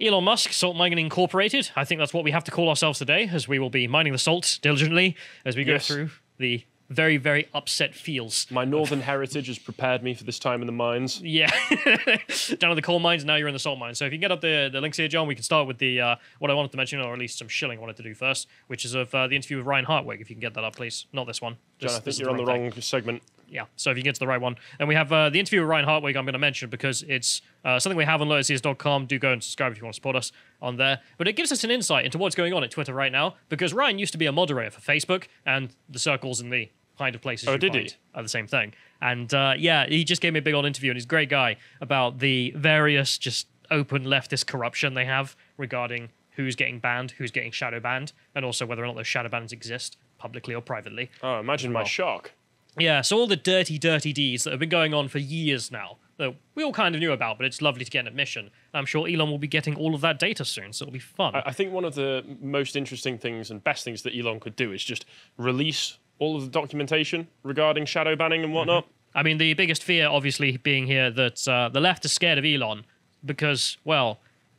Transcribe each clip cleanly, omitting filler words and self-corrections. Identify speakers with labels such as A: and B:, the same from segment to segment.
A: Elon Musk, Salt Mining Incorporated. I think that's what we have to call ourselves today, as we will be mining the salt diligently as we go through the very, very upset feels.
B: My northern heritage has prepared me for this time in the mines.
A: Yeah. Down at the coal mines, now you're in the salt mines. So if you can get up the links here, John, we can start with the what I wanted to mention, or at least some shilling I wanted to do first, which is of the interview with Ryan Hartwig, if you can get that up, please. Not this one.
B: John, I think you're on the wrong segment.
A: Yeah, so if you get to the right one. And we have the interview with Ryan Hartwig I'm going to mention because it's something we have on lotus.com. Do go and subscribe if you want to support us on there. But it gives us an insight into what's going on at Twitter right now, because Ryan used to be a moderator for Facebook, and the circles and the kind of places you find are the same thing. And yeah, he just gave me a big old interview, and he's a great guy, about the various just open leftist corruption they have regarding who's getting banned, who's getting shadow banned, and also whether or not those shadow bans exist, publicly or privately.
B: Oh, imagine my shock.
A: Yeah, so all the dirty, dirty deeds that have been going on for years now, that we all kind of knew about, but it's lovely to get an admission. I'm sure Elon will be getting all of that data soon, so it'll be fun.
B: I think one of the most interesting things and best things that Elon could do is just release all of the documentation regarding shadow banning and whatnot.
A: I mean, the biggest fear, obviously, being here that the left is scared of Elon because, well,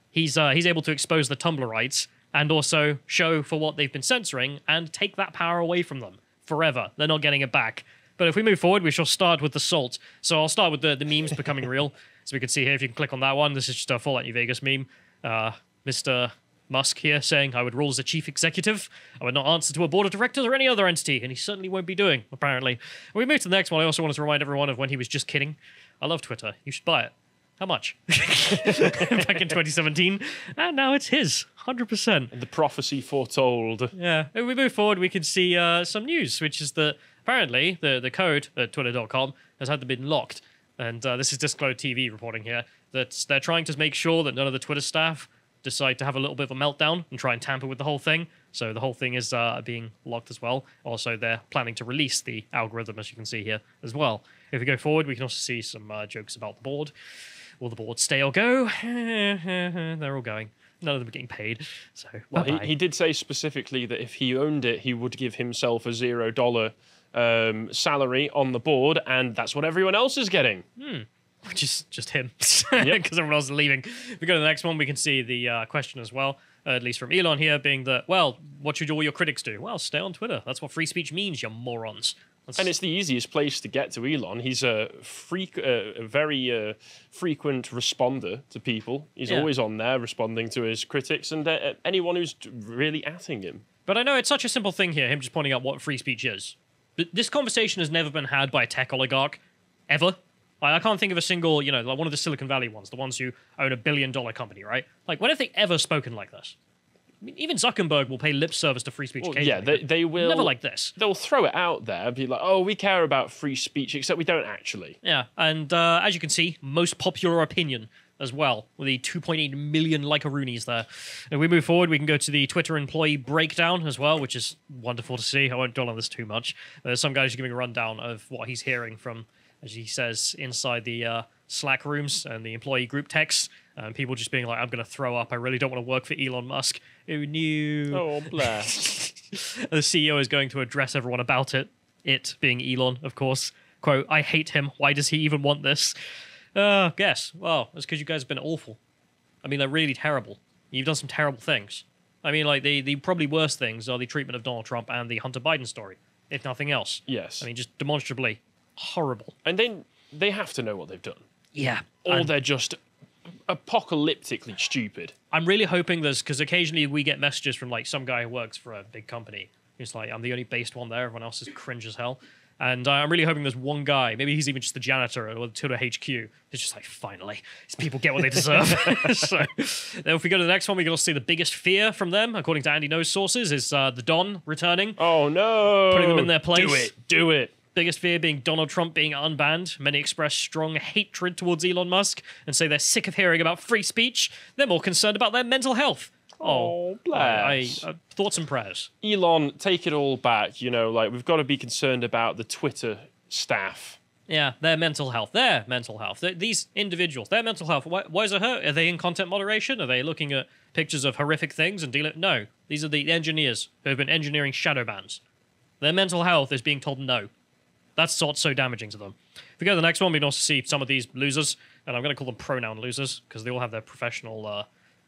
A: he's able to expose the Tumblrites and also show for what they've been censoring and take that power away from them forever. They're not getting it back. But if we move forward, we shall start with the salt. So I'll start with the memes becoming real. So we can see here, if you can click on that one, this is just a Fallout New Vegas meme. Mr. Musk here saying, I would rule as a chief executive. I would not answer to a board of directors or any other entity. And he certainly won't be doing, apparently. When we move to the next one, I also wanted to remind everyone of when he was just kidding. I love Twitter. You should buy it. How much? Back in 2017. And now it's his. 100%.
B: The prophecy foretold.
A: Yeah. If we move forward, we can see some news, which is that apparently the code at twitter.com has had been locked. And this is Disclosed TV reporting here, that they're trying to make sure that none of the Twitter staff decide to have a little bit of a meltdown and try and tamper with the whole thing. So the whole thing is being locked as well. Also, they're planning to release the algorithm, as you can see here, as well. If we go forward, we can also see some jokes about the board. Will the board stay or go? They're all going. None of them are getting paid. So,
B: well, he did say specifically that if he owned it, he would give himself a $0 salary on the board, and that's what everyone else is getting.
A: Which is just him, because everyone else is leaving. If we go to the next one, we can see the question as well, at least from Elon here, being that, well, what should all your critics do? Well, stay on Twitter. That's what free speech means, you morons.
B: And it's the easiest place to get to Elon. He's a very frequent responder to people. He's always on there responding to his critics and anyone who's really atting him.
A: But I know it's such a simple thing here, him just pointing out what free speech is. But this conversation has never been had by a tech oligarch, ever. I can't think of a single, like one of the Silicon Valley ones, the ones who own $1 billion company, right? Like, when have they ever spoken like this? I mean, even Zuckerberg will pay lip service to free speech occasionally.
B: Yeah, they will.
A: Never like this.
B: They'll throw it out there, be like, oh, we care about free speech, except we don't actually.
A: Yeah, and as you can see, most popular opinion as well, with the 2.8 million like-a-roonies there. And we move forward, we can go to the Twitter employee breakdown as well, which is wonderful to see. I won't dwell on this too much. There's some guys giving a rundown of what he's hearing from, as he says, inside the Slack rooms and the employee group texts. People just being like, I'm going to throw up. I really don't want to work for Elon Musk. Who knew?
B: Oh, bless.
A: The CEO is going to address everyone about it. It being Elon, of course. Quote, I hate him. Why does he even want this? Guess. Well, it's because you guys have been awful. I mean, they're really terrible. You've done some terrible things. I mean, like, the probably worst things are the treatment of Donald Trump and the Hunter Biden story, if nothing else.
B: Yes.
A: I mean, just demonstrably horrible.
B: And then they have to know what they've done.
A: Yeah.
B: Or they're just apocalyptically stupid.
A: I'm really hoping because occasionally we get messages from like some guy who works for a big company who's like, I'm the only based one there, everyone else is cringe as hell. And I'm really hoping there's one guy, maybe he's even just the janitor or the Twitter HQ, who's just like, finally, these people get what they deserve. So then if we go to the next one, we can also see the biggest fear from them, according to Andy No's sources, is the Don returning.
B: Oh no!
A: Putting them in their place.
B: Do it.
A: Biggest fear being Donald Trump being unbanned. Many express strong hatred towards Elon Musk and say they're sick of hearing about free speech. They're more concerned about their mental health.
B: Oh, bless.
A: Thoughts and prayers.
B: Elon, take it all back. We've got to be concerned about the Twitter staff.
A: Yeah, their mental health. These individuals, their mental health. Why is it hurt? Are they in content moderation? Are they looking at pictures of horrific things and dealing? No, these are the engineers who have been engineering shadow bans. Their mental health is being told no. That's what's so damaging to them. If we go to the next one, we can also see some of these losers, and I'm going to call them pronoun losers, because they all have their professional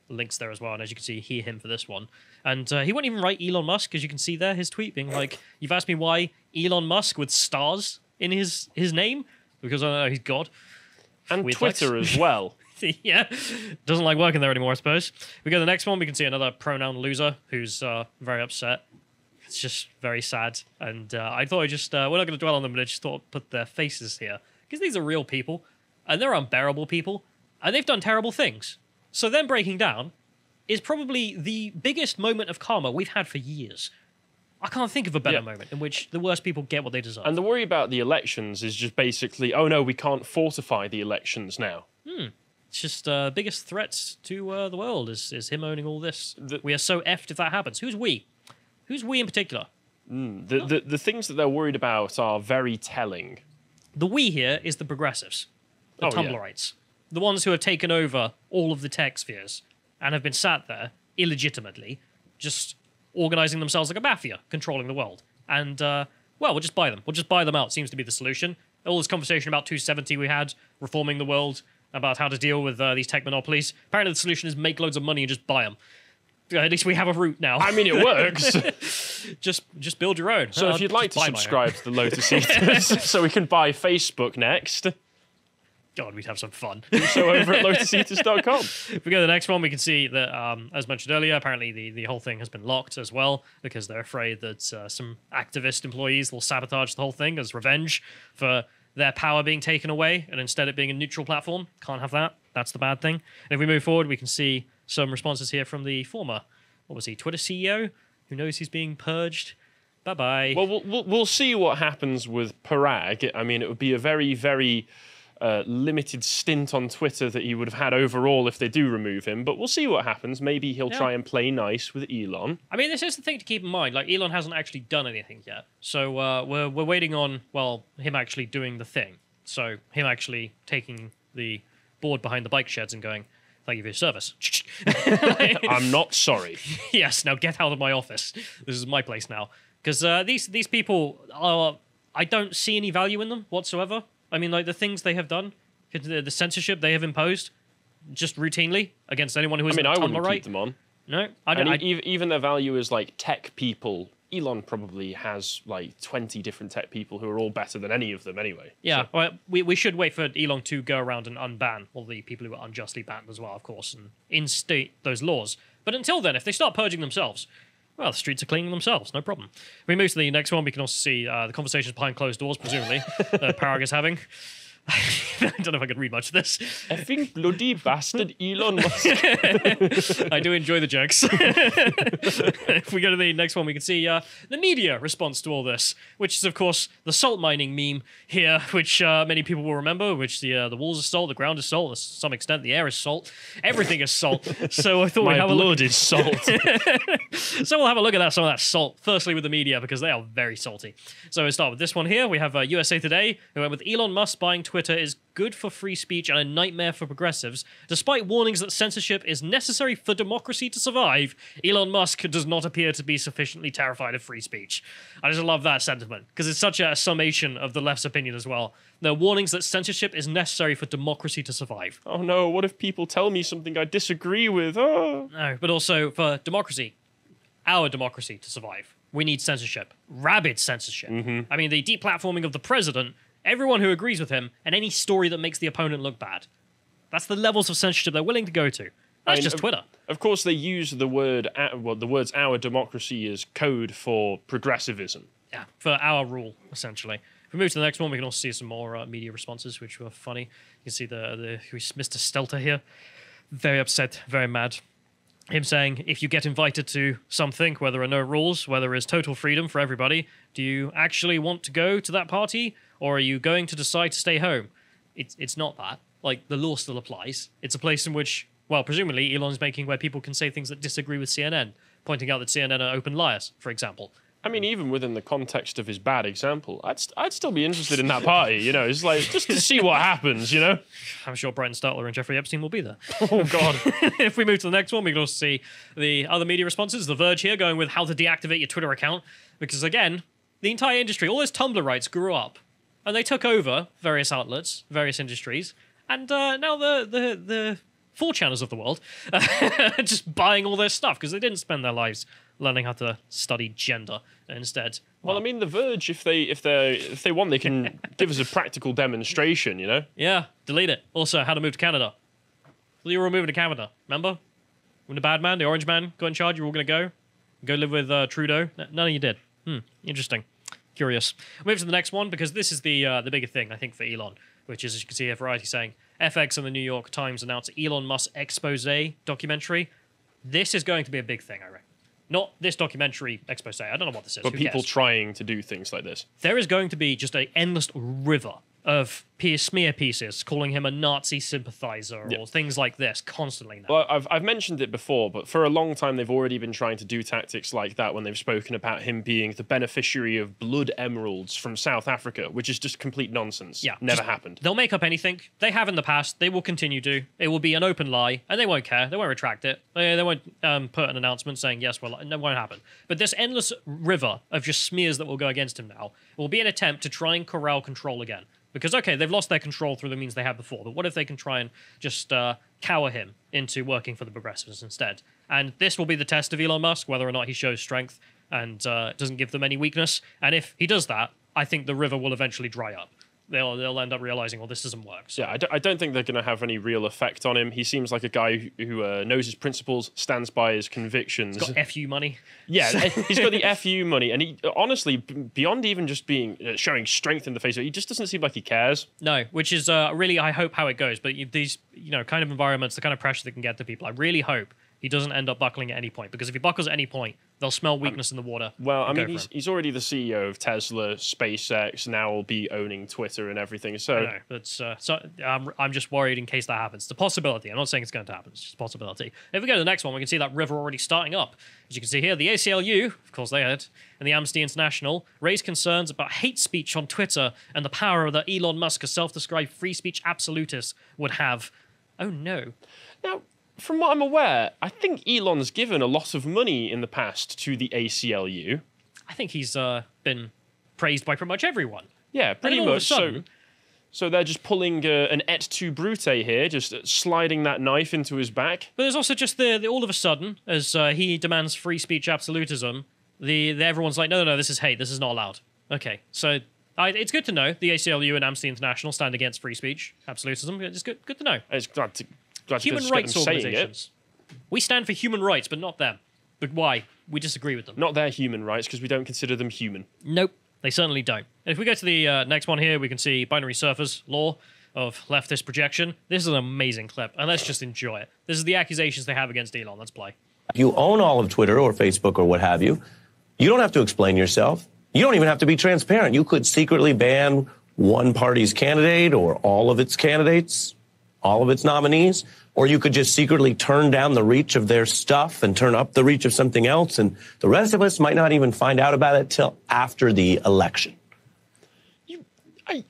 A: links there as well. And as you can see, him for this one. And he wouldn't even write Elon Musk, as you can see there, his tweet being like, you've asked me why Elon Musk with stars in his name? Because I know he's God.
B: And
A: Weird
B: Twitter
A: flex.
B: as well.
A: Yeah, doesn't like working there anymore, I suppose. We go to the next one. We can see another pronoun loser who's very upset. It's just very sad. And I thought we're not going to dwell on them, but I just thought I'd put their faces here. Because these are real people, and they're unbearable people, and they've done terrible things. So them breaking down is probably the biggest moment of karma we've had for years. I can't think of a better moment in which the worst people get what they deserve.
B: And the worry about the elections is just basically, oh no, we can't fortify the elections now.
A: It's just biggest threats to the world is him owning all this. We are so effed if that happens. Who's we? Who's we in particular?
B: The things that they're worried about are very telling.
A: The we here is the progressives, the Tumblrites, the ones who have taken over all of the tech spheres and have been sat there illegitimately, just organizing themselves like a mafia, controlling the world. And, we'll just buy them. We'll just buy them out, seems to be the solution. All this conversation about 270 we had, reforming the world, about how to deal with these tech monopolies. Apparently the solution is make loads of money and just buy them. At least we have a route now.
B: I mean, it works.
A: just build your own.
B: So if you'd like to subscribe to the Lotus Eaters so we can buy Facebook next,
A: God, we'd have some fun.
B: do so over at lotuseaters.com.
A: If we go to the next one, we can see that, as mentioned earlier, apparently the whole thing has been locked as well because they're afraid that some activist employees will sabotage the whole thing as revenge for their power being taken away and instead it being a neutral platform. Can't have that. That's the bad thing. And if we move forward, we can see some responses here from the former, Twitter CEO, who knows he's being purged. Bye-bye.
B: Well, we'll see what happens with Parag. I mean, it would be a very, very limited stint on Twitter that he would have had overall if they do remove him. But we'll see what happens. Maybe he'll try and play nice with Elon.
A: I mean, this is the thing to keep in mind. Like, Elon hasn't actually done anything yet. So we're waiting on, him actually doing the thing. So him actually taking the board behind the bike sheds and going, thank you for your service.
B: I'm not sorry.
A: Yes, now get out of my office. This is my place now. Because these people I don't see any value in them whatsoever. I mean, like, the things they have done, the censorship they have imposed, just routinely against anyone who isn't
B: I wouldn't
A: Tumblrite.
B: keep them on.
A: No,
B: even their value is like tech people. Elon probably has like 20 different tech people who are all better than any of them anyway.
A: Yeah,
B: so.
A: well, we should wait for Elon to go around and unban all the people who are unjustly banned as well, of course, and instate those laws. But until then, if they start purging themselves, well, the streets are cleaning themselves, no problem. We move to the next one. We can also see the conversations behind closed doors, presumably, that Parag is having. I don't know if I could read much of this.
B: Effing bloody bastard Elon Musk.
A: I do enjoy the jokes. If we go to the next one, we can see the media response to all this, which is, of course, the salt mining meme here, which many people will remember, which the walls are salt, the ground is salt, to some extent the air is salt, everything is salt. So I thought we'd have a look.
B: is salt.
A: So we'll have a look at some of that salt, firstly with the media, because they are very salty. So we'll start with this one here. We have USA Today, who went with Elon Musk buying Twitter is good for free speech and a nightmare for progressives. Despite warnings that censorship is necessary for democracy to survive, Elon Musk does not appear to be sufficiently terrified of free speech. I just love that sentiment, because it's such a summation of the left's opinion as well. There are warnings that censorship is necessary for democracy to survive.
B: Oh no, what if people tell me something I disagree with? Oh.
A: No, but also for democracy, our democracy to survive, we need censorship. Rabid censorship. I mean, the deplatforming of the president, everyone who agrees with him, and any story that makes the opponent look bad. That's the levels of censorship they're willing to go to. That's just Twitter.
B: Of course, they use the word, the words "our democracy" as code for progressivism.
A: Yeah, for our rule, essentially. If we move to the next one, we can also see some more media responses, which were funny. You can see the Mr. Stelter here. Very upset, very mad. Him saying, if you get invited to something where there are no rules, where there is total freedom for everybody, do you actually want to go to that party, or are you going to decide to stay home? It's not that. Like, the law still applies. It's a place in which, well, presumably Elon's making where people can say things that disagree with CNN, pointing out that CNN are open liars, for example.
B: I mean, even within the context of his bad example, I'd still be interested in that party, you know? It's like, just to see what happens, you know?
A: I'm sure Brian Stelter and Jeffrey Epstein will be there.
B: Oh, God.
A: If we move to the next one, we can also see the other media responses. The Verge here going with how to deactivate your Twitter account. Because, again, the entire industry, all those Tumblrites grew up, and they took over various outlets, various industries, and now the 4chaners of the world, just buying all their stuff because they didn't spend their lives learning how to study gender instead.
B: Well, I mean, The Verge, if they want, they can give us a practical demonstration, you know?
A: Yeah, delete it. Also, how to move to Canada. You were moving to Canada, remember? When the bad man, the orange man, got in charge, you were all going to go live with Trudeau. None of you did. Interesting. Curious. We'll move to the next one because this is the bigger thing, I think, for Elon, which is, as you can see here, Variety saying, FX and the New York Times announced Elon Musk expose documentary. This is going to be a big thing, I reckon. Not this documentary expose. I don't know what this is.
B: But
A: Who
B: people
A: cares?
B: trying to do things like this.
A: There is going to be just an endless river of smear pieces calling him a Nazi sympathizer or things like this constantly now.
B: Well, I've mentioned it before, but for a long time they've already been trying to do tactics like that when they've spoken about him being the beneficiary of blood emeralds from South Africa, which is just complete nonsense.
A: Yeah,
B: Never happened.
A: They'll make up anything. They have in the past. They will continue to. It will be an open lie, and they won't care. They won't retract it. They won't put an announcement saying, yes, well, it won't happen. But this endless river of just smears that will go against him now will be an attempt to try and corral control again. Because, okay, they've lost their control through the means they had before, but what if they can try and just cower him into working for the progressives instead? And this will be the test of Elon Musk, whether or not he shows strength and doesn't give them any weakness. And if he does that, I think the river will eventually dry up. They'll end up realizing, well, this doesn't work. So.
B: Yeah, I don't think they're going to have any real effect on him. He seems like a guy who knows his principles, stands by his convictions.
A: He's got FU money.
B: Yeah, he's got the FU money. And he, honestly, beyond even just being showing strength in the face, he just doesn't seem like he cares.
A: No, which is really, I hope, how it goes. But these, kind of environments, the kind of pressure that can get to people, I really hope he doesn't end up buckling at any point. Because if he buckles at any point, they'll smell weakness in the water.
B: Well, I mean, he's already the CEO of Tesla, SpaceX, now will be owning Twitter and everything. So,
A: I know, but I'm just worried in case that happens. It's a possibility. I'm not saying it's going to happen. It's just a possibility. If we go to the next one, we can see that river already starting up. As you can see here, the ACLU, of course they had, and the Amnesty International raised concerns about hate speech on Twitter and the power that Elon Musk, a self-described free speech absolutist, would have. Oh no.
B: Now, from what I'm aware, I think Elon's given a lot of money in the past to the ACLU.
A: I think he's been praised by pretty much everyone.
B: Yeah, pretty much.
A: Sudden,
B: so they're just pulling an et tu brute here, just sliding that knife into his back.
A: But there's also just the all of a sudden, as he demands free speech absolutism, everyone's like, no, this is hate. This is not allowed. Okay, so it's good to know the ACLU and Amnesty International stand against free speech absolutism. It's good to know.
B: It's glad to
A: human rights organizations. We stand for human rights, but not them. But why? We disagree with them.
B: Not their human rights, because we don't consider them human.
A: Nope, they certainly don't. And if we go to the next one here, we can see binary surfers law of leftist projection. This is an amazing clip, and let's just enjoy it. This is the accusations they have against Elon. Let's play.
C: You own all of Twitter or Facebook or what have you. You don't have to explain yourself. You don't even have to be transparent. You could secretly ban one party's candidate or all of its candidates, all of its nominees, or you could just secretly turn down the reach of their stuff and turn up the reach of something else, and the rest of us might not even find out about it till after the election.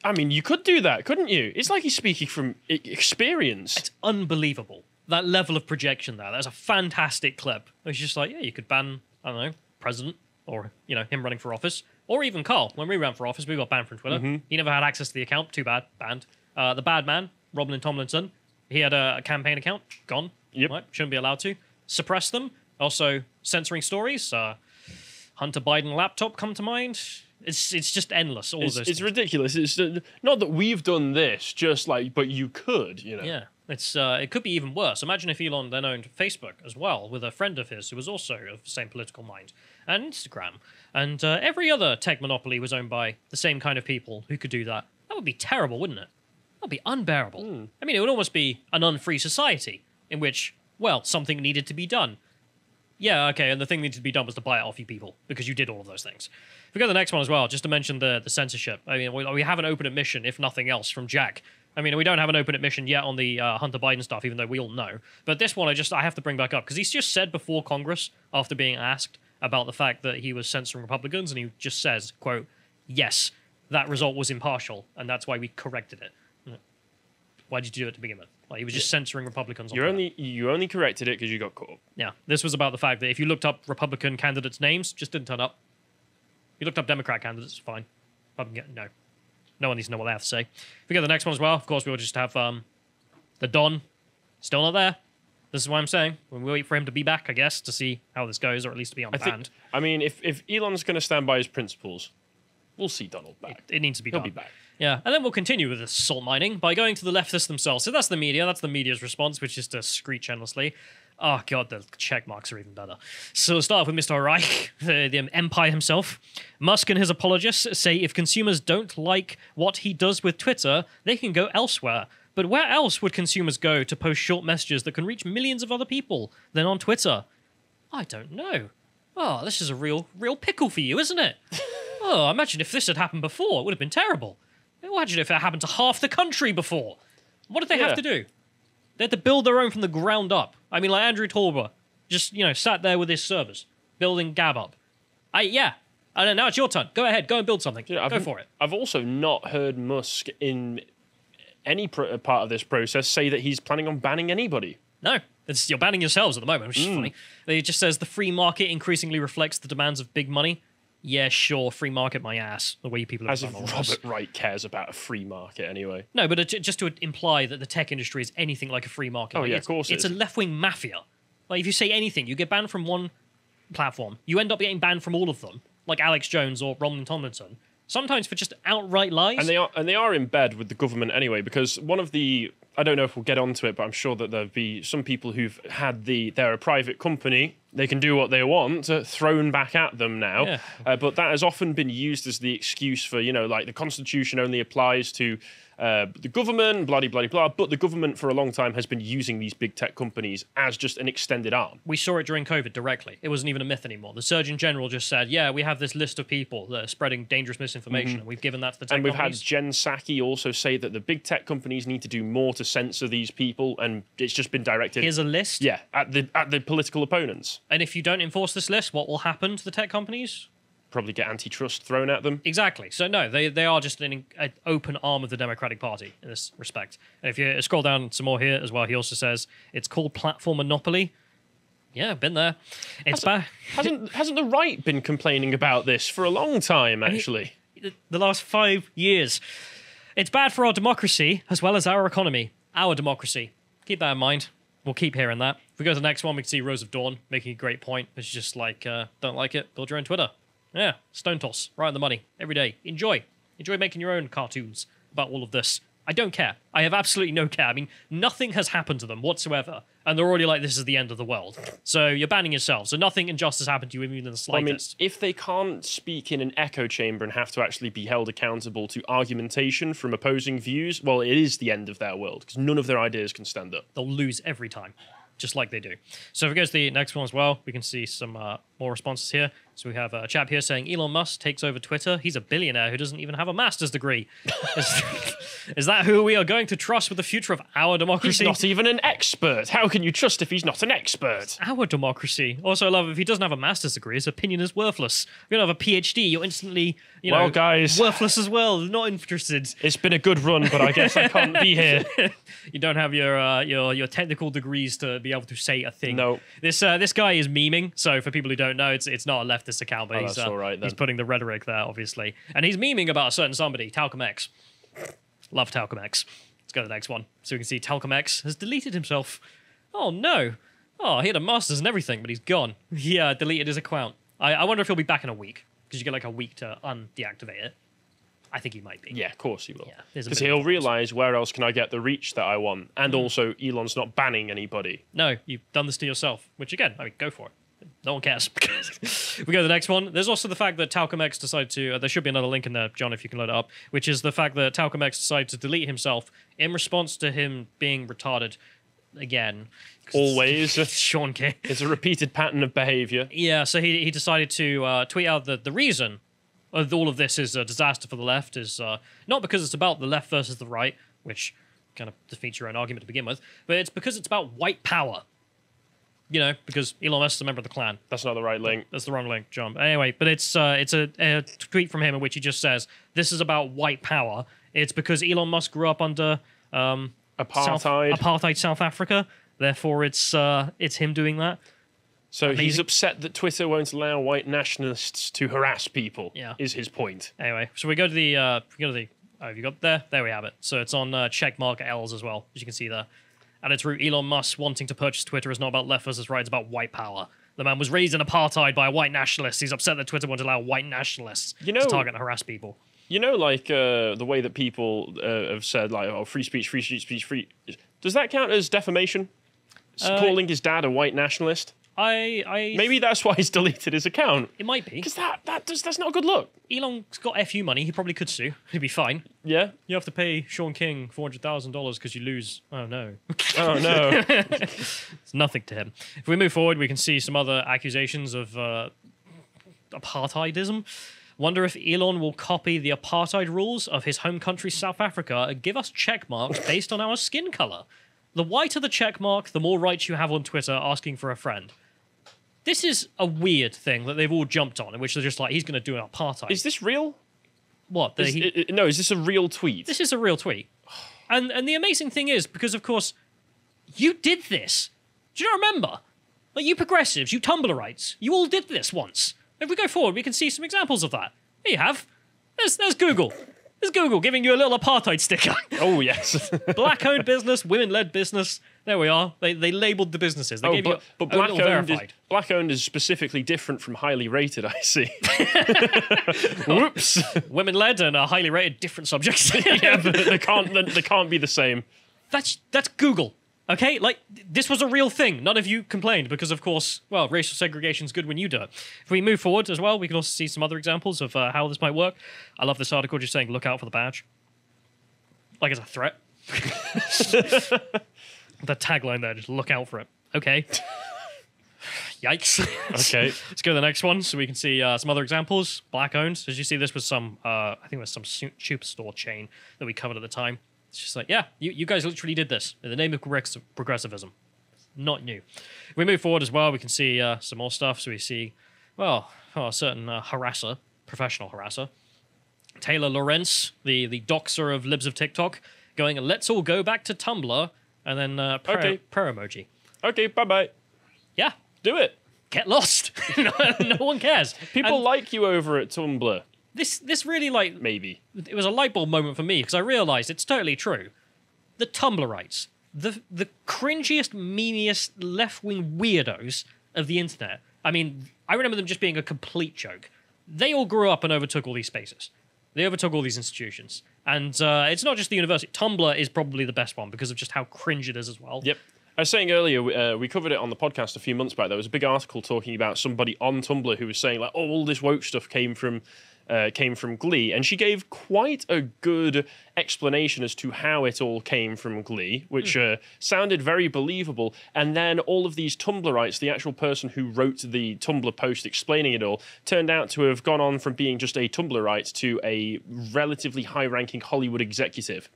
B: I mean, you could do that, couldn't you? It's like he's speaking from experience.
A: It's unbelievable, that level of projection there. That's a fantastic clip. It's just like, yeah, you could ban, I don't know, president, or, him running for office, or even Carl. When we ran for office, we got banned from Twitter. He never had access to the account. Too bad. Banned. The bad man, Robin Tomlinson, he had a campaign account. Gone.
B: Yep.
A: Right? Shouldn't be allowed to. Suppress them. Also, censoring stories. Hunter Biden laptop come to mind. It's just endless. All of those
B: it's
A: things.
B: ridiculous. It's not that we've done this, just like, but you could,
A: Yeah. It could be even worse. Imagine if Elon then owned Facebook as well, with a friend of his who was also of the same political mind, and Instagram, and every other tech monopoly was owned by the same kind of people who could do that. That would be terrible, wouldn't it? That would be unbearable. I mean, it would almost be an unfree society in which, well, something needed to be done. Yeah, okay, and the thing that needed to be done was to buy it off you people, because you did all of those things. If we go to the next one as well, just to mention the censorship. I mean, we have an open admission, if nothing else, from Jack. I mean, we don't have an open admission yet on the Hunter Biden stuff, even though we all know. But this one, I have to bring back up, because he's just said before Congress, after being asked about the fact that he was censoring Republicans, and he just says, quote, yes, that result was impartial, and that's why we corrected it. Why did you do it to begin with? Like, he was just censoring Republicans.
B: You only corrected it because you got caught.
A: Yeah, this was about the fact that if you looked up Republican candidates' names, just didn't turn up. You looked up Democrat candidates, fine. No. No one needs to know what they have to say. If we get the next one as well, of course, we'll just have the Don Still not there. This is what I'm saying. We'll wait for him to be back, I guess, to see how this goes, or at least to be unbanned.
B: I mean, if Elon's going to stand by his principles, we'll see Donald back.
A: It needs to be
B: He'll
A: done.
B: be back.
A: Yeah, and then we'll continue with this salt mining by going to the leftists themselves. So that's the media. That's the media's response, which is to screech endlessly. Oh, God, the check marks are even better. So we'll start off with Mr. Reich, the empire himself. Musk and his apologists say if consumers don't like what he does with Twitter, they can go elsewhere. But where else would consumers go to post short messages that can reach millions of other people than on Twitter? I don't know. Oh, this is a real pickle for you, isn't it? Oh, imagine if this had happened before. It would have been terrible. Imagine if it happened to half the country before. What did they have to do? They had to build their own from the ground up. I mean, like Andrew Torba just, sat there with his servers, building Gab up. Yeah. And now it's your turn. Go ahead. Go and build something. Go for it.
B: I've also not heard Musk in any part of this process say that he's planning on banning anybody.
A: No, you're banning yourselves at the moment, which is funny. It just says the free market increasingly reflects the demands of big money. Yeah, sure, free market my ass. The way people have
B: As if
A: done all
B: Robert
A: this.
B: Wright cares about a free market anyway.
A: No, but just to imply that the tech industry is anything like a free market.
B: Oh, yeah, of course
A: it's a left-wing mafia. Like, if you say anything, you get banned from one platform. You end up getting banned from all of them, like Alex Jones or Roland Tomlinson. Sometimes for just outright lies.
B: And they are in bed with the government anyway, because one of the, I don't know if we'll get onto it, but I'm sure that there'll be some people who've had they're a private company, they can do what they want, thrown back at them now.
A: Yeah.
B: But that has often been used as the excuse for, like the Constitution only applies to the government, blah, blah, blah. But the government for a long time has been using these big tech companies as just an extended arm.
A: We saw it during COVID directly. It wasn't even a myth anymore. The Surgeon General just said, yeah, we have this list of people that are spreading dangerous misinformation, and we've given that to the tech
B: companies.
A: companies.
B: Had Jen Psaki also say that the big tech companies need to do more to censor these people, and it's just been directed.
A: Here's a list.
B: Yeah, at the political opponents.
A: And if you don't enforce this list, what will happen to the tech companies?
B: Probably get antitrust thrown at them.
A: Exactly. So no, they are just an open arm of the Democratic Party in this respect. And if you scroll down some more here as well, he also says it's called platform monopoly. Yeah, been there. It's bad.
B: Hasn't the right been complaining about this for a long time? Actually,
A: the last 5 years. It's bad for our democracy as well as our economy. Our democracy. Keep that in mind. We'll keep hearing that. If we go to the next one, we can see Rose of Dawn making a great point. It's just like, don't like it, build your own Twitter. Yeah, stone toss, right on the money, every day. Enjoy making your own cartoons about all of this. I don't care. I have absolutely no care. I mean, nothing has happened to them whatsoever, and they're already like, this is the end of the world. So you're banning yourself. So nothing injustice happened to you even in the slightest.
B: I mean, if they can't speak in an echo chamber and have to actually be held accountable to argumentation from opposing views, well, it is the end of their world, because none of their ideas can stand up.
A: They'll lose every time, just like they do. So if we go to the next one as well, we can see some more responses here. So we have a chap here saying Elon Musk takes over Twitter. He's a billionaire who doesn't even have a master's degree. Is that who we are going to trust with the future of our democracy?
B: He's not even an expert. How can you trust if he's not an expert?
A: Our democracy. Also, I love if he doesn't have a master's degree, his opinion is worthless. If you don't have a PhD, you're instantly,
B: well, guys,
A: worthless as well. Not interested.
B: It's been a good run, but I guess I can't be here.
A: You don't have your technical degrees to be able to say a thing.
B: No.
A: This guy is memeing. So for people who don't know, it's not a leftist account, but
B: that's all right, then.
A: He's putting the rhetoric there, obviously, and he's memeing about a certain somebody, Talcum X. Love Talcum X. Let's go to the next one. So we can see Talcum X has deleted himself. Oh no! Oh, he had a master's and everything, but he's gone. He deleted his account. I wonder if he'll be back in a week, because you get like a week to undeactivate it. I think he might be.
B: Yeah, of course he will.
A: Yeah,
B: because he'll realise where else can I get the reach that I want, and also Elon's not banning anybody.
A: No, you've done this to yourself. Which again, I mean, go for it. No one cares. We go to the next one. There's also the fact that Talcum X decided to... there should be another link in there, John, if you can load it up, which is the fact that Talcum X decided to delete himself in response to him being retarded again.
B: Always.
A: Sean King.
B: It's a repeated pattern of behaviour.
A: Yeah, so he decided to tweet out the reason of all of this is a disaster for the left is not because it's about the left versus the right, which kind of defeats your own argument to begin with, but it's because it's about white power. Because Elon Musk is a member of the Klan.
B: That's not the right link.
A: That's the wrong link, John. Anyway, but it's a tweet from him in which he just says, this is about white power. It's because Elon Musk grew up under apartheid South Africa. Therefore, it's him doing that.
B: So he's upset that Twitter won't allow white nationalists to harass people, is his point.
A: Anyway, so we go to the... have you got there? There we have it. So it's on checkmark L's as well, as you can see there. And it's through Elon Musk wanting to purchase Twitter is not about left versus right, it's about white power. The man was raised in apartheid by a white nationalist. He's upset that Twitter won't allow white nationalists to target and harass people.
B: You know, like the way that people have said, like, oh, free speech, free speech, free. Does that count as defamation? Calling his dad a white nationalist?
A: Maybe
B: that's why he's deleted his account.
A: It might be.
B: Because that's not a good look.
A: Elon's got FU money. He probably could sue. He'd be fine.
B: Yeah.
A: You have to pay Sean King $400,000 because you lose. Oh, no.
B: Oh, no.
A: It's nothing to him. If we move forward, we can see some other accusations of apartheidism. Wonder if Elon will copy the apartheid rules of his home country, South Africa, and give us check marks based on our skin color. The whiter the check mark, the more rights you have on Twitter asking for a friend. This is a weird thing that they've all jumped on, in which they're just like, he's going to do an apartheid.
B: Is this real?
A: What?
B: No, is this a real tweet?
A: This is a real tweet. And the amazing thing is, because of course, you did this. Do you not remember? Like, you progressives, you Tumblrites, you all did this once. If we go forward, we can see some examples of that. Here you have. There's Google. There's Google giving you a little apartheid sticker.
B: Oh, yes.
A: Black-owned business, women-led business. There we are. They labelled the businesses. They gave you
B: but black-owned is specifically different from highly rated, I see. Whoops.
A: Women-led and highly rated, different subjects.
B: Yeah, but they can't be the same.
A: That's Google. Okay, like, this was a real thing. None of you complained because, of course, well, racial segregation is good when you do it. If we move forward as well, we can also see some other examples of how this might work. I love this article just saying, look out for the badge. Like it's a threat. The tagline there, just look out for it. Okay. Yikes.
B: Okay.
A: Let's go to the next one so we can see some other examples. Black-owned. As you see, this was some, I think it was some superstore chain that we covered at the time. It's just like, yeah, you guys literally did this in the name of progressivism. Not new. If we move forward as well, we can see some more stuff. So we see, well, a certain harasser, professional harasser, Taylor Lorenz, the doxer of libs of TikTok, going, let's all go back to Tumblr, and then prayer emoji.
B: Okay, bye-bye.
A: Yeah.
B: Do it.
A: Get lost. No one cares.
B: People like you over at Tumblr.
A: This really, like...
B: Maybe.
A: It was a light bulb moment for me, because I realised it's totally true. The Tumblrites, the cringiest, memeiest, left-wing weirdos of the internet. I mean, I remember them just being a complete joke. They all grew up and overtook all these spaces. They overtook all these institutions. And it's not just the university. Tumblr is probably the best one, because of just how cringe it is as well.
B: Yep. I was saying earlier, we covered it on the podcast a few months back. There was a big article talking about somebody on Tumblr who was saying, like, oh, all this woke stuff came from Glee, and she gave quite a good explanation as to how it all came from Glee, which sounded very believable. And then all of these Tumblrites, the actual person who wrote the Tumblr post explaining it all, turned out to have gone on from being just a Tumblrite to a relatively high-ranking Hollywood executive.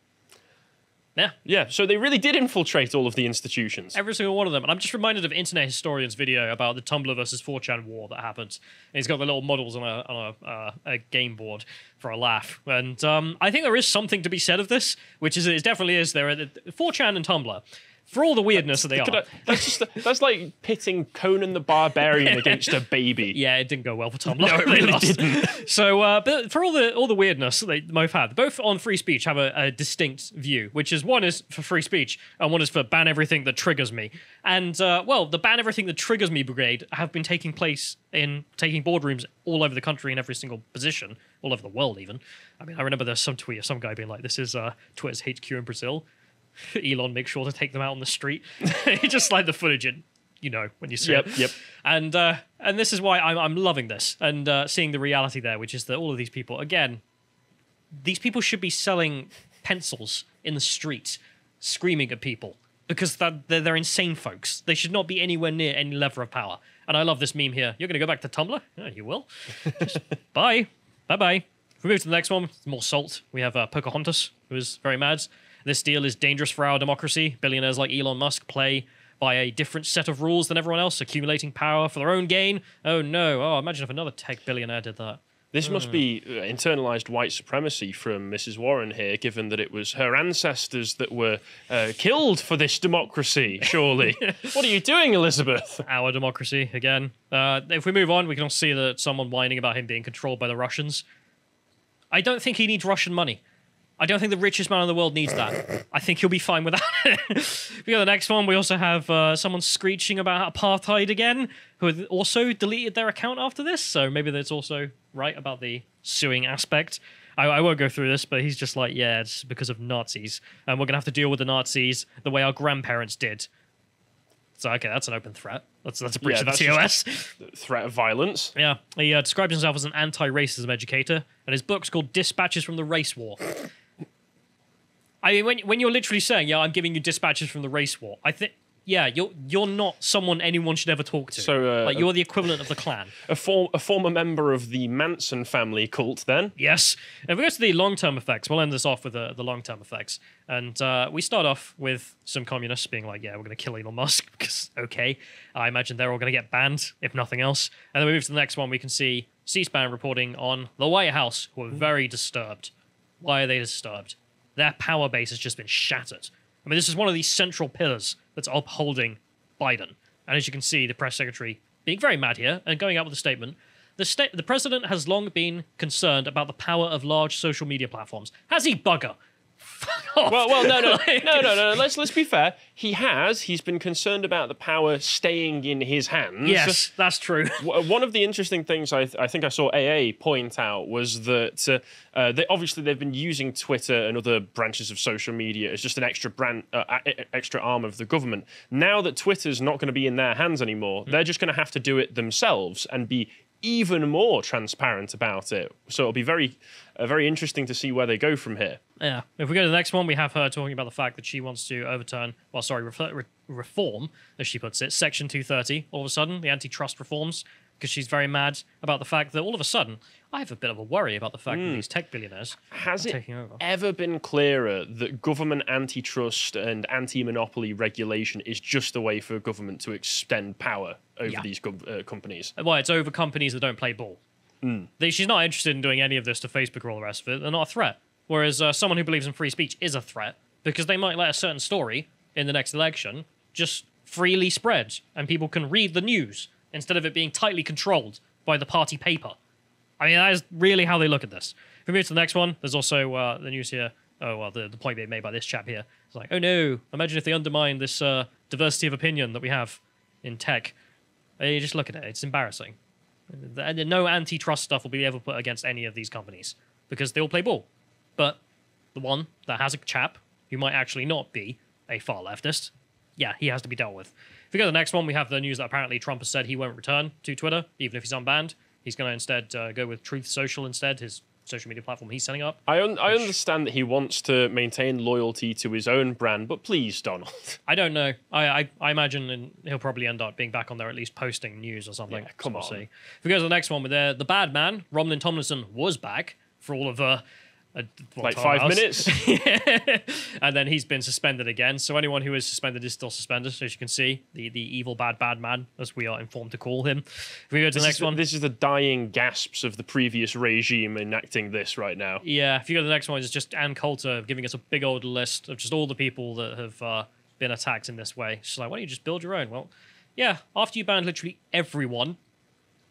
B: Yeah, so they really did infiltrate all of the institutions.
A: Every single one of them. And I'm just reminded of Internet Historian's video about the Tumblr versus 4chan war that happened. And he's got the little models on a game board for a laugh. And I think there is something to be said of this, which is it definitely is. There are 4chan and Tumblr. For all the weirdness that they are.
B: That's like pitting Conan the Barbarian against a baby.
A: Yeah, it didn't go well for Tumblr.
B: No, it really didn't.
A: So, but for all the weirdness that they both have, both on free speech have a distinct view, which is one is for free speech and one is for ban everything that triggers me. And, well, the ban everything that triggers me brigade have been taking place in taking boardrooms all over the country in every single position, all over the world even. I mean, I remember there's some tweet of some guy being like, this is Twitter's HQ in Brazil. Elon makes sure to take them out on the street. He just slide the footage in, when you see it.
B: Yep.
A: And this is why I'm loving this and seeing the reality there, which is that all of these people, again, these people should be selling pencils in the street, screaming at people because they're insane folks. They should not be anywhere near any level of power. And I love this meme here. You're going to go back to Tumblr? Yeah, you will. Bye. Bye-bye. If we move to the next one, more salt. We have Pocahontas, who is very mad. This deal is dangerous for our democracy. Billionaires like Elon Musk play by a different set of rules than everyone else, accumulating power for their own gain. Oh, no. Oh, imagine if another tech billionaire did that.
B: This must be internalized white supremacy from Mrs. Warren here, given that it was her ancestors that were killed for this democracy, surely. What are you doing, Elizabeth?
A: Our democracy, again. If we move on, we can also see that someone whining about him being controlled by the Russians. I don't think he needs Russian money. I don't think the richest man in the world needs that. I think he'll be fine without it. We got the next one. We also have someone screeching about apartheid again, who had also deleted their account after this. So maybe that's also right about the suing aspect. I won't go through this, but he's just like, yeah, it's because of Nazis. And we're going to have to deal with the Nazis the way our grandparents did. So, okay, that's an open threat. That's a breach of the TOS.
B: Threat of violence.
A: Yeah. He describes himself as an anti-racism educator, and his book's called Dispatches from the Race War. I mean, when you're literally saying, yeah, I'm giving you dispatches from the race war, I think, yeah, you're not someone anyone should ever talk to.
B: So,
A: like, you're the equivalent of the Klan.
B: A former member of the Manson family cult, then?
A: Yes. If we go to the long-term effects, we'll end this off with the long-term effects. And we start off with some communists being like, yeah, we're going to kill Elon Musk, because, okay, I imagine they're all going to get banned, if nothing else. And then we move to the next one, we can see C-SPAN reporting on the White House, who are very disturbed. Why are they disturbed? Their power base has just been shattered. I mean, this is one of these central pillars that's upholding Biden. And as you can see, the press secretary being very mad here and going out with a statement. The president has long been concerned about the power of large social media platforms. Has he, bugger? Fuck off.
B: Well, no. Let's be fair. He's been concerned about the power staying in his hands.
A: Yes, that's true.
B: One of the interesting things I think I saw AA point out was that they've been using Twitter and other branches of social media as just an extra arm of the government. Now that Twitter's not going to be in their hands anymore, they're just going to have to do it themselves and be even more transparent about it. So it'll be very interesting to see where they go from here.
A: Yeah. If we go to the next one, we have her talking about the fact that she wants to reform, as she puts it, Section 230, all of a sudden, the antitrust reforms, because she's very mad about the fact that all of a sudden, I have a bit of a worry about the fact that these tech billionaires are taking over.
B: Ever been clearer that government antitrust and anti-monopoly regulation is just a way for government to extend power over these companies?
A: Well, it's over companies that don't play ball. She's not interested in doing any of this to Facebook or all the rest of it. They're not a threat. Whereas someone who believes in free speech is a threat because they might let a certain story in the next election just freely spread and people can read the news instead of it being tightly controlled by the party paper. I mean, that is really how they look at this. If we move to the next one, there's also the news here. Oh, well, the point being made by this chap here. It's like, oh no, imagine if they undermine this diversity of opinion that we have in tech. You just look at it. It's embarrassing. No antitrust stuff will be ever put against any of these companies because they all play ball. But the one that has a chap who might actually not be a far leftist, yeah, he has to be dealt with. If we go to the next one, we have the news that apparently Trump has said he won't return to Twitter, even if he's unbanned. He's going to instead go with Truth Social instead, his social media platform he's setting up.
B: I understand that he wants to maintain loyalty to his own brand, but please, Donald.
A: I don't know. I imagine he'll probably end up being back on there, at least posting news or something.
B: Yeah, come on.
A: See. If we go to the next one, with the bad man, Romlin Tomlinson, was back for all of
B: like 5 minutes.
A: And then he's been suspended again. So anyone who is suspended is still suspended, as you can see. The evil bad man, as we are informed to call him. If we go to the next one.
B: This is the dying gasps of the previous regime enacting this right now.
A: Yeah, if you go to the next one, it's just Ann Coulter giving us a big old list of just all the people that have been attacked in this way. She's like, why don't you just build your own? Well, yeah, after you banned literally everyone,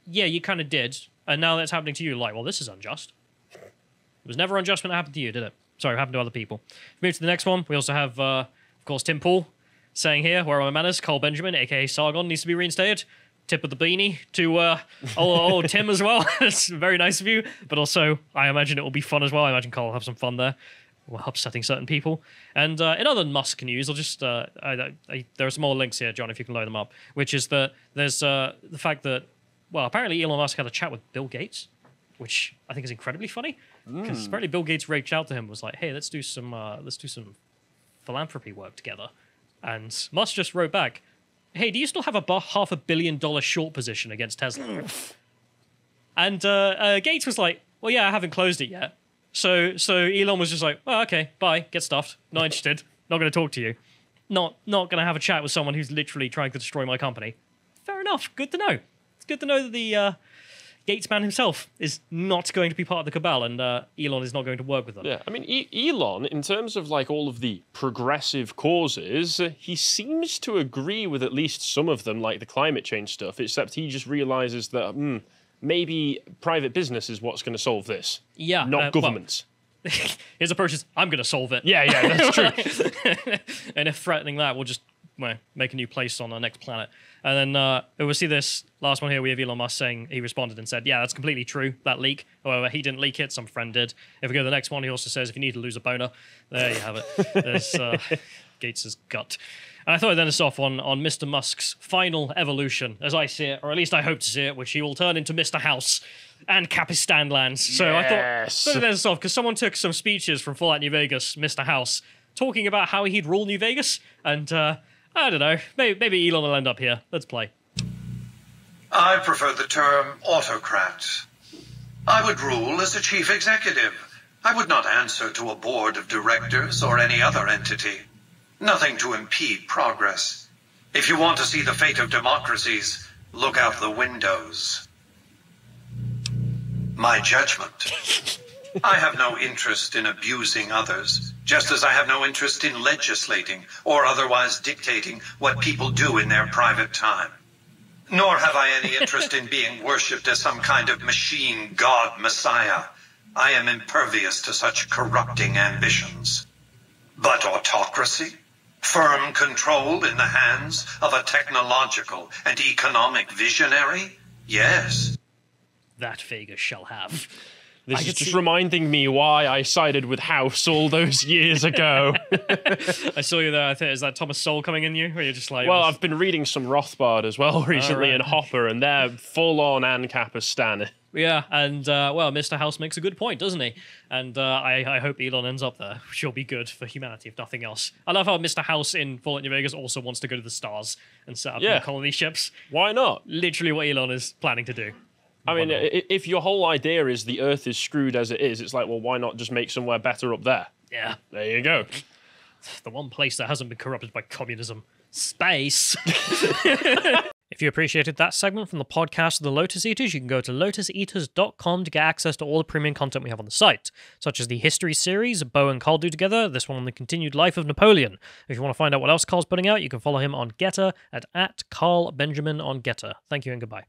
A: yeah, you kind of did. And now that's happening to you. Like, well, this is unjust. It was never unjust when it happened to you, did it? Sorry, it happened to other people. We move to the next one. We also have, of course, Tim Pool saying here, where are my manners? Cole Benjamin, a.k.a. Sargon, needs to be reinstated. Tip of the beanie to old Tim as well. It's very nice of you. But also, I imagine it will be fun as well. I imagine Cole will have some fun there. Well, upsetting certain people. And in other Musk news, I'll just... there are some more links here, John, if you can load them up. Which is that there's the fact that, well, apparently Elon Musk had a chat with Bill Gates, which I think is incredibly funny. Because apparently Bill Gates reached out to him, was like, "Hey, let's do some philanthropy work together." And Musk just wrote back, "Hey, do you still have a $500 million short position against Tesla?" And Gates was like, "Well, yeah, I haven't closed it yet." So Elon was just like, "Oh, okay, bye, get stuffed. Not interested. Not going to talk to you. Not going to have a chat with someone who's literally trying to destroy my company." Fair enough. Good to know. It's good to know that the Gates man himself is not going to be part of the cabal, and Elon is not going to work with them.
B: Yeah, I mean, Elon, in terms of like all of the progressive causes, he seems to agree with at least some of them, like the climate change stuff, except he just realizes that maybe private business is what's going to solve this.
A: Yeah.
B: Not governments.
A: his approach is, I'm going to solve it.
B: Yeah, that's true.
A: And if threatening that, we'll just make a new place on our next planet. And then we'll see this last one here. We have Elon Musk saying he responded and said, yeah, that's completely true, that leak. However, he didn't leak it, some friend did. If we go to the next one, he also says, if you need to lose a boner, there you have it. There's Gates' gut. And I thought I'd end this off on Mr. Musk's final evolution, as I see it, or at least I hope to see it, which he will turn into Mr. House and Capistan Lands. So I thought I'd end this off, because someone took some speeches from Fallout New Vegas, Mr. House, talking about how he'd rule New Vegas, and I don't know, maybe Elon will end up here. Let's play.
D: I prefer the term autocrat. I would rule as a chief executive. I would not answer to a board of directors or any other entity. Nothing to impede progress. If you want to see the fate of democracies, look out the windows. My judgment. I have no interest in abusing others, just as I have no interest in legislating or otherwise dictating what people do in their private time. Nor have I any interest in being worshipped as some kind of machine god messiah. I am impervious to such corrupting ambitions. But autocracy? Firm control in the hands of a technological and economic visionary? Yes.
A: That Vegas shall have.
B: This is just reminding me why I sided with House all those years ago.
A: I saw you there. I think, is that Thomas Sowell coming in you? Or you're just like...
B: Well, I've been reading some Rothbard as well recently and Hopper, and they're full-on Capistan.
A: Yeah, and, Mr. House makes a good point, doesn't he? And I hope Elon ends up there, which will be good for humanity, if nothing else. I love how Mr. House in Fallout New Vegas also wants to go to the stars and set up new colony ships.
B: Why not?
A: Literally what Elon is planning to do.
B: I mean, if your whole idea is the Earth is screwed as it is, it's like, well, why not just make somewhere better up there?
A: Yeah.
B: There you go.
A: The one place that hasn't been corrupted by communism. Space. If you appreciated that segment from the podcast of the Lotus Eaters, you can go to lotuseaters.com to get access to all the premium content we have on the site, such as the History series Bo and Carl do together, this one on the continued life of Napoleon. If you want to find out what else Carl's putting out, you can follow him on Getter at Carl Benjamin on Getter. Thank you and goodbye.